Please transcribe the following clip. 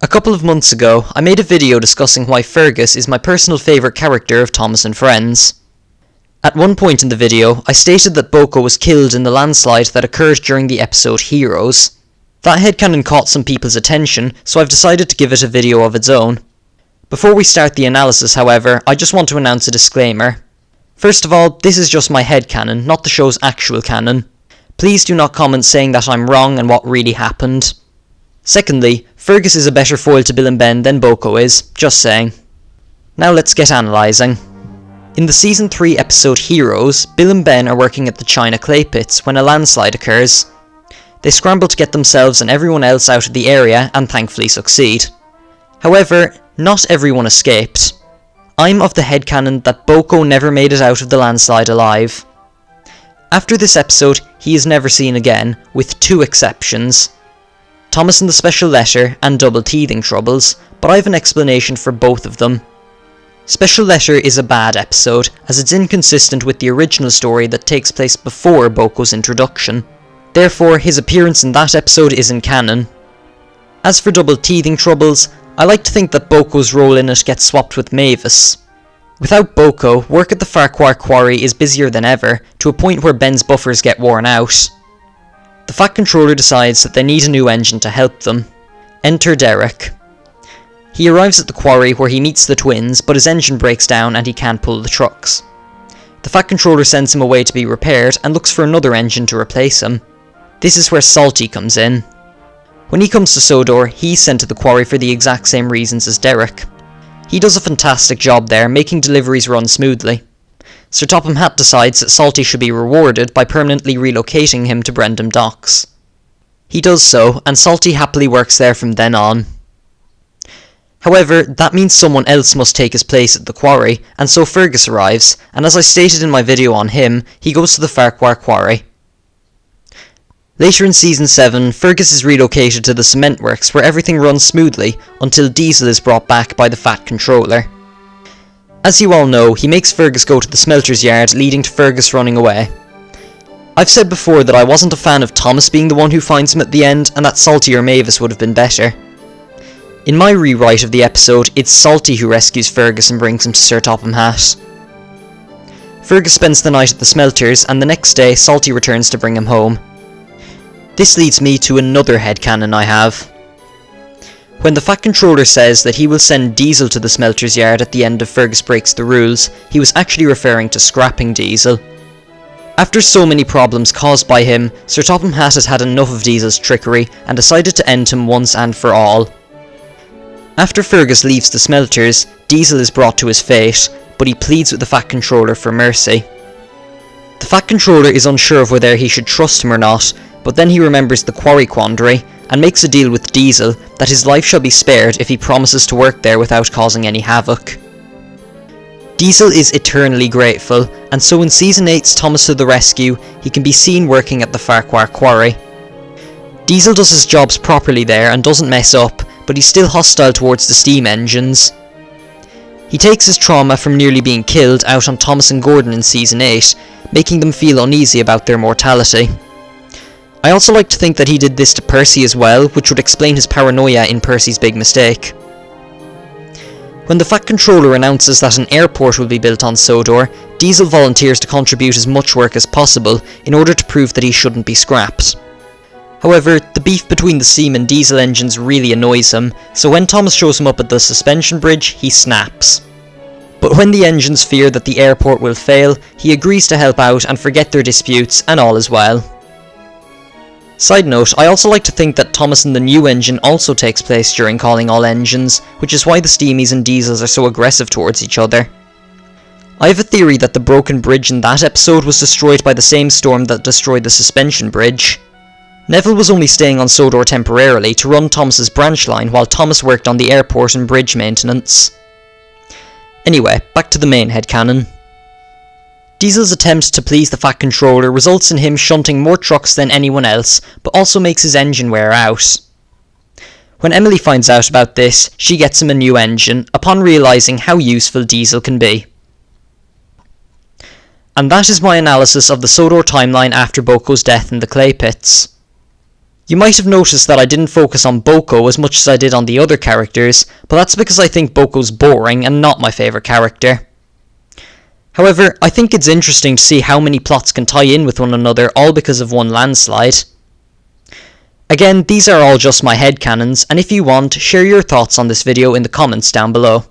A couple of months ago, I made a video discussing why Fergus is my personal favourite character of Thomas and Friends. At one point in the video, I stated that BoCo was killed in the landslide that occurred during the episode Heroes. That headcanon caught some people's attention, so I've decided to give it a video of its own. Before we start the analysis, however, I just want to announce a disclaimer. First of all, this is just my headcanon, not the show's actual canon. Please do not comment saying that I'm wrong and what really happened. Secondly, Fergus is a better foil to Bill and Ben than BoCo is, just saying. Now let's get analysing. In the Season 3 episode Heroes, Bill and Ben are working at the China clay pits when a landslide occurs. They scramble to get themselves and everyone else out of the area and thankfully succeed. However, not everyone escaped. I'm of the headcanon that BoCo never made it out of the landslide alive. After this episode, he is never seen again, with two exceptions. Thomas and the Special Letter and Double Teething Troubles, but I have an explanation for both of them. Special Letter is a bad episode, as it's inconsistent with the original story that takes place before BoCo's introduction. Therefore, his appearance in that episode isn't canon. As for Double Teething Troubles, I like to think that BoCo's role in it gets swapped with Mavis. Without BoCo, work at the Farquhar Quarry is busier than ever, to a point where Ben's buffers get worn out. The Fat Controller decides that they need a new engine to help them. Enter Derek. He arrives at the quarry where he meets the twins, but his engine breaks down and he can't pull the trucks. The Fat Controller sends him away to be repaired and looks for another engine to replace him. This is where Salty comes in. When he comes to Sodor, he's sent to the quarry for the exact same reasons as Derek. He does a fantastic job there, making deliveries run smoothly. Sir Topham Hatt decides that Salty should be rewarded by permanently relocating him to Brendam Docks. He does so, and Salty happily works there from then on. However, that means someone else must take his place at the quarry, and so Fergus arrives, and as I stated in my video on him, he goes to the Farquhar Quarry. Later in Season 7, Fergus is relocated to the cement works where everything runs smoothly, until Diesel is brought back by the Fat Controller. As you all know, he makes Fergus go to the smelter's yard, leading to Fergus running away. I've said before that I wasn't a fan of Thomas being the one who finds him at the end, and that Salty or Mavis would have been better. In my rewrite of the episode, it's Salty who rescues Fergus and brings him to Sir Topham Hatt. Fergus spends the night at the smelters, and the next day Salty returns to bring him home. This leads me to another headcanon I have. When the Fat Controller says that he will send Diesel to the smelter's yard at the end of Fergus Breaks the Rules, he was actually referring to scrapping Diesel. After so many problems caused by him, Sir Topham Hatt had had enough of Diesel's trickery and decided to end him once and for all. After Fergus leaves the smelters, Diesel is brought to his fate, but he pleads with the Fat Controller for mercy. The Fat Controller is unsure of whether he should trust him or not, but then he remembers the quarry quandary, and makes a deal with Diesel that his life shall be spared if he promises to work there without causing any havoc. Diesel is eternally grateful, and so in Season 8's Thomas to the Rescue, he can be seen working at the Farquhar Quarry. Diesel does his jobs properly there and doesn't mess up, but he's still hostile towards the steam engines. He takes his trauma from nearly being killed out on Thomas and Gordon in Season 8, making them feel uneasy about their mortality. I also like to think that he did this to Percy as well, which would explain his paranoia in Percy's big mistake. When the Fat Controller announces that an airport will be built on Sodor, Diesel volunteers to contribute as much work as possible in order to prove that he shouldn't be scrapped. However, the beef between the steam and diesel engines really annoys him, so when Thomas shows him up at the suspension bridge, he snaps. But when the engines fear that the airport will fail, he agrees to help out and forget their disputes, and all is well. Side note, I also like to think that Thomas and the new engine also takes place during Calling All Engines, which is why the Steamies and Diesels are so aggressive towards each other. I have a theory that the broken bridge in that episode was destroyed by the same storm that destroyed the suspension bridge. Neville was only staying on Sodor temporarily to run Thomas's branch line while Thomas worked on the airport and bridge maintenance. Anyway, back to the main headcanon. Diesel's attempt to please the Fat Controller results in him shunting more trucks than anyone else, but also makes his engine wear out. When Emily finds out about this, she gets him a new engine, upon realising how useful Diesel can be. And that is my analysis of the Sodor timeline after BoCo's death in the clay pits. You might have noticed that I didn't focus on BoCo as much as I did on the other characters, but that's because I think BoCo's boring and not my favourite character. However, I think it's interesting to see how many plots can tie in with one another all because of one landslide. Again, these are all just my headcanons, and if you want, share your thoughts on this video in the comments down below.